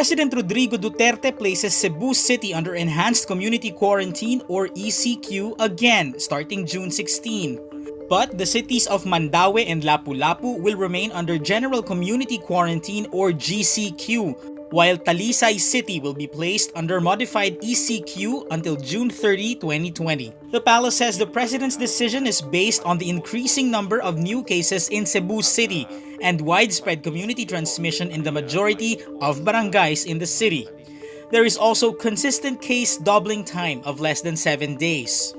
President Rodrigo Duterte places Cebu City under enhanced community quarantine or ECQ again starting June 16. But the cities of Mandaue and Lapu-Lapu will remain under general community quarantine or GCQ, while Talisay City will be placed under modified ECQ until June 30, 2020. The palace says the president's decision is based on the increasing number of new cases in Cebu City and widespread community transmission in the majority of barangays in the city. There is also consistent case doubling time of less than 7 days.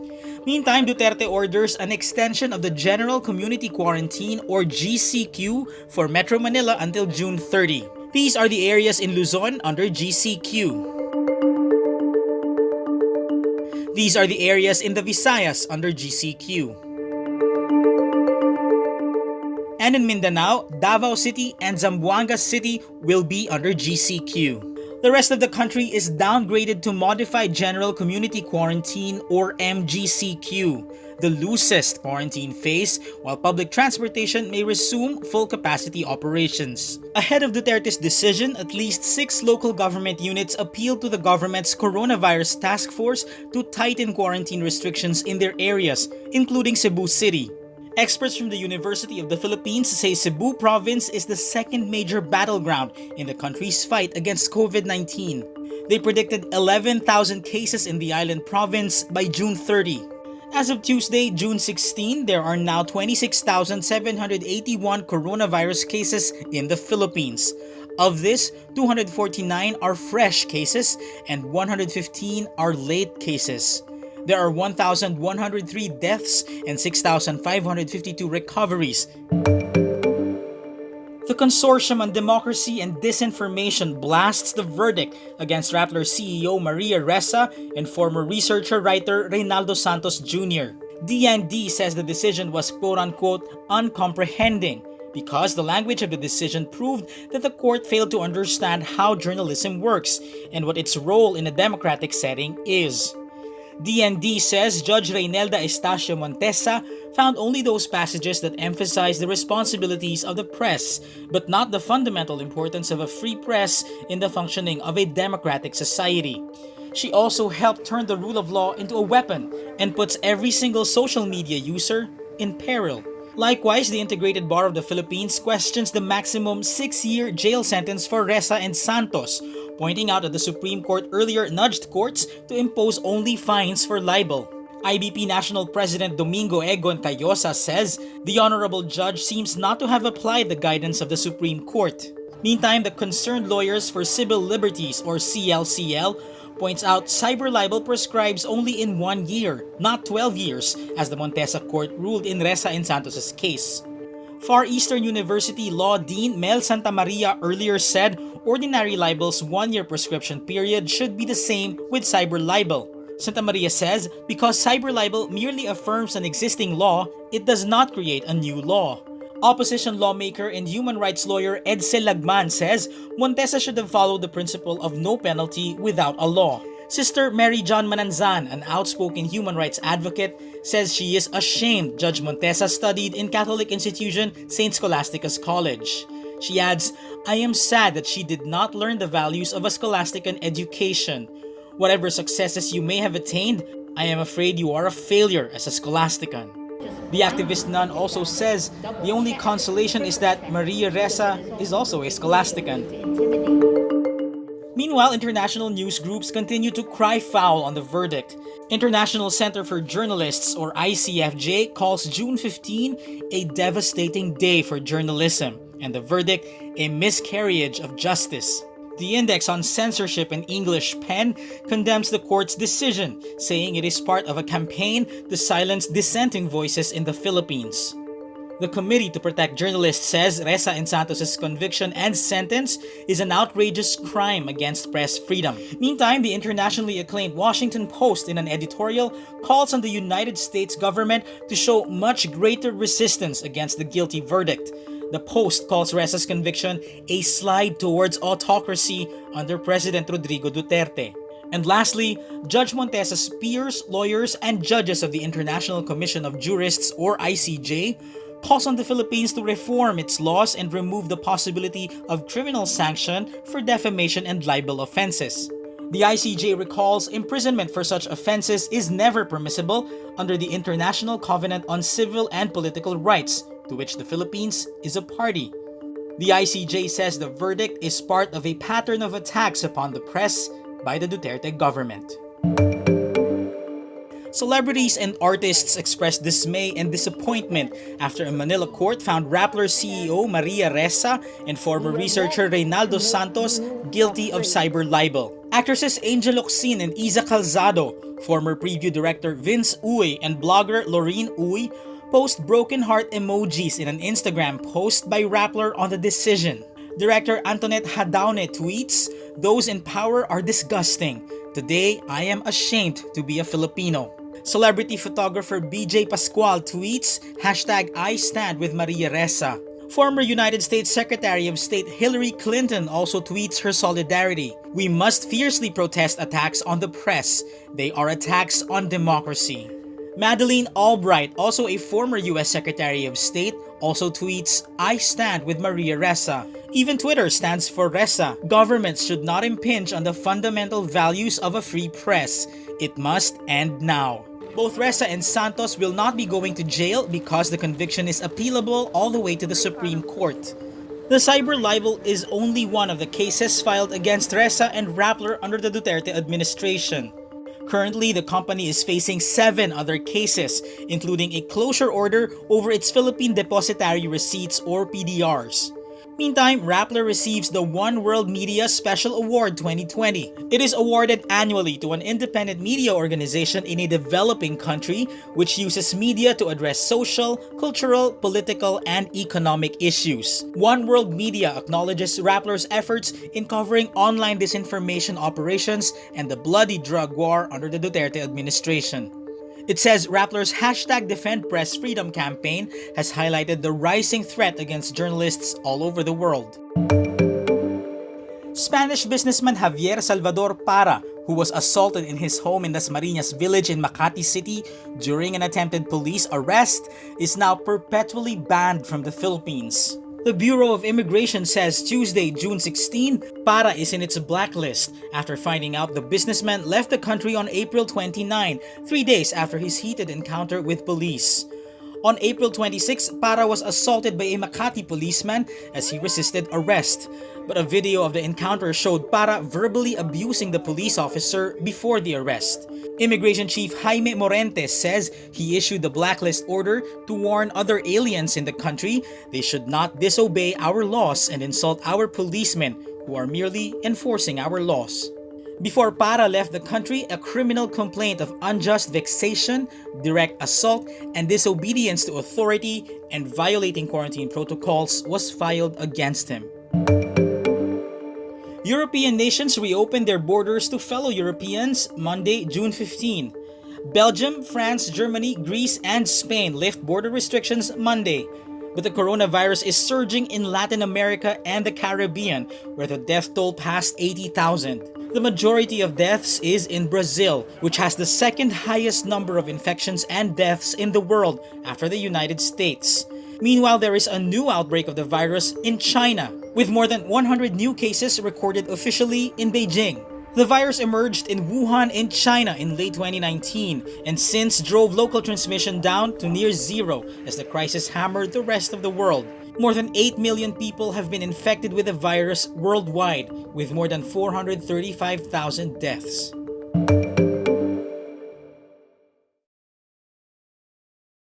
Meantime, Duterte orders an extension of the General Community Quarantine or GCQ for Metro Manila until June 30. These are the areas in Luzon under GCQ. These are the areas in the Visayas under GCQ. And in Mindanao, Davao City and Zamboanga City will be under GCQ. The rest of the country is downgraded to Modified General Community Quarantine or MGCQ, the loosest quarantine phase, while public transportation may resume full capacity operations. Ahead of Duterte's decision, at least 6 local government units appealed to the government's coronavirus task force to tighten quarantine restrictions in their areas, including Cebu City. Experts from the University of the Philippines say Cebu province is the second major battleground in the country's fight against COVID-19. They predicted 11,000 cases in the island province by June 30. As of Tuesday, June 16, there are now 26,781 coronavirus cases in the Philippines. Of this, 249 are fresh cases and 115 are late cases. There are 1,103 deaths and 6,552 recoveries. The Consortium on Democracy and Disinformation blasts the verdict against Rappler CEO Maria Ressa and former researcher-writer Reynaldo Santos Jr. DND says the decision was quote-unquote uncomprehending because the language of the decision proved that the court failed to understand how journalism works and what its role in a democratic setting is. DND says Judge Reynelda Estacio Montesa found only those passages that emphasize the responsibilities of the press, but not the fundamental importance of a free press in the functioning of a democratic society. She also helped turn the rule of law into a weapon and puts every single social media user in peril. Likewise, the Integrated Bar of the Philippines questions the maximum 6-year jail sentence for Ressa and Santos, pointing out that the Supreme Court earlier nudged courts to impose only fines for libel. IBP National President Domingo Egon Cayosa says the Honorable Judge seems not to have applied the guidance of the Supreme Court. Meantime, the Concerned Lawyers for Civil Liberties or CLCL points out cyber libel prescribes only in 1 year, not 12 years, as the Montesa court ruled in Ressa and Santos' case. Far Eastern University Law Dean Mel Santamaria earlier said ordinary libel's 1-year prescription period should be the same with cyber libel. Santamaria says because cyber libel merely affirms an existing law, it does not create a new law. Opposition lawmaker and human rights lawyer Edsel Lagman says Montesa should have followed the principle of no penalty without a law. Sister Mary John Mananzan, an outspoken human rights advocate, says she is ashamed Judge Montesa studied in Catholic institution St. Scholastica's College. She adds, "I am sad that she did not learn the values of a scholastican education. Whatever successes you may have attained, I am afraid you are a failure as a scholastican." The activist nun also says the only consolation is that Maria Ressa is also a scholastican. Meanwhile, international news groups continue to cry foul on the verdict. International Center for Journalists or ICFJ calls June 15 a devastating day for journalism and the verdict a miscarriage of justice. The Index on Censorship and English Pen condemns the court's decision, saying it is part of a campaign to silence dissenting voices in the Philippines. The Committee to Protect Journalists says Ressa and Santos' conviction and sentence is an outrageous crime against press freedom. Meantime, the internationally acclaimed Washington Post in an editorial calls on the United States government to show much greater resistance against the guilty verdict. The Post calls Ressa's conviction a slide towards autocracy under President Rodrigo Duterte. And lastly, Judge Montesa's peers, lawyers, and judges of the International Commission of Jurists or ICJ calls on the Philippines to reform its laws and remove the possibility of criminal sanction for defamation and libel offenses. The ICJ recalls imprisonment for such offenses is never permissible under the International Covenant on Civil and Political Rights, to which the Philippines is a party. The ICJ says the verdict is part of a pattern of attacks upon the press by the Duterte government. Celebrities and artists expressed dismay and disappointment after a Manila court found Rappler CEO Maria Ressa and former researcher Reynaldo Santos guilty of cyber libel. Actresses Angel Locsin and Iza Calzado, former preview director Vince Uy, and blogger Lorene Uy post broken heart emojis in an Instagram post by Rappler on the decision. Director Antoinette Hadaune tweets, "Those in power are disgusting. Today, I am ashamed to be a Filipino." Celebrity photographer BJ Pascual tweets, "I stand with Maria Ressa." Former United States Secretary of State Hillary Clinton also tweets her solidarity. "We must fiercely protest attacks on the press. They are attacks on democracy." Madeleine Albright, also a former US Secretary of State, also tweets, "I stand with Maria Ressa." Even Twitter stands for Ressa. "Governments should not impinge on the fundamental values of a free press. It must end now." Both Ressa and Santos will not be going to jail because the conviction is appealable all the way to the Supreme Court. The cyber libel is only one of the cases filed against Ressa and Rappler under the Duterte administration. Currently, the company is facing 7 other cases, including a closure order over its Philippine Depositary Receipts or PDRs. Meantime, Rappler receives the One World Media Special Award 2020. It is awarded annually to an independent media organization in a developing country which uses media to address social, cultural, political, and economic issues. One World Media acknowledges Rappler's efforts in covering online disinformation operations and the bloody drug war under the Duterte administration. It says Rappler's #Defend Press Freedom campaign has highlighted the rising threat against journalists all over the world. Spanish businessman Javier Salvador Parra, who was assaulted in his home in Dasmariñas village in Makati City during an attempted police arrest, is now perpetually banned from the Philippines. The Bureau of Immigration says Tuesday, June 16, Parra is in its blacklist after finding out the businessman left the country on April 29, 3 days after his heated encounter with police. On April 26, Parra was assaulted by a Makati policeman as he resisted arrest. But a video of the encounter showed Parra verbally abusing the police officer before the arrest. Immigration Chief Jaime Morentes says he issued the blacklist order to warn other aliens in the country they should not disobey our laws and insult our policemen who are merely enforcing our laws. Before Parra left the country, a criminal complaint of unjust vexation, direct assault, and disobedience to authority and violating quarantine protocols was filed against him. European nations reopened their borders to fellow Europeans Monday, June 15. Belgium, France, Germany, Greece, and Spain lift border restrictions Monday. But the coronavirus is surging in Latin America and the Caribbean, where the death toll passed 80,000. The majority of deaths is in Brazil, which has the second highest number of infections and deaths in the world after the United States. Meanwhile, there is a new outbreak of the virus in China, with more than 100 new cases recorded officially in Beijing. The virus emerged in Wuhan in China in late 2019 and since drove local transmission down to near zero as the crisis hammered the rest of the world. More than 8 million people have been infected with the virus worldwide, with more than 435,000 deaths.